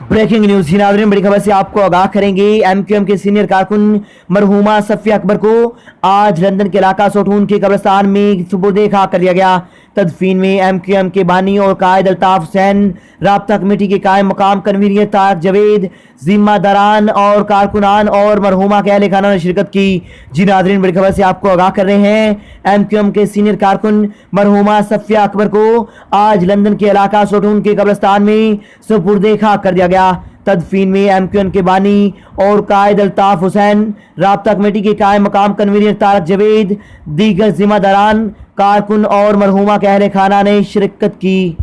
Breaking news नाज़रीन, बड़ी खबर से आपको आगाह करेंगे। एमक्यूएम के सीनियर कारकुन मरहूमा सफिया अकबर को आज लंदन के इलाका सोटून के कब्रिस्तान में सुपुर्द खाक कर दिया गया। तदफीन में एमक्यूएम के बानी और कायद अल्ताफ हुसैन, राब्ता कमेटी के कायम मकाम कन्वीनर तारक जावेद, जिम्मेदारान और कारकुनान और मरहूमा के अहले खाना ने शिरकत की। जी नाज़रीन, बड़ी खबर से आपको आगाह कर रहे हैं। एमक्यूएम के सीनियर कारकुन मरहूमा सफिया अकबर को आज लंदन के इलाका सोटून के कब्रिस्तान में सुपुर्द खाक कर दिया गया। तदफीन में एमक्यूएम के बानी और कायद अल्ताफ हुसैन, राब्ता कमेटी के कायम मकाम कन्वीनर तारक जावेद, दीगर जिम्मेदारान, कारकुन और मरहूमा के अहले खाना ने शिरकत की।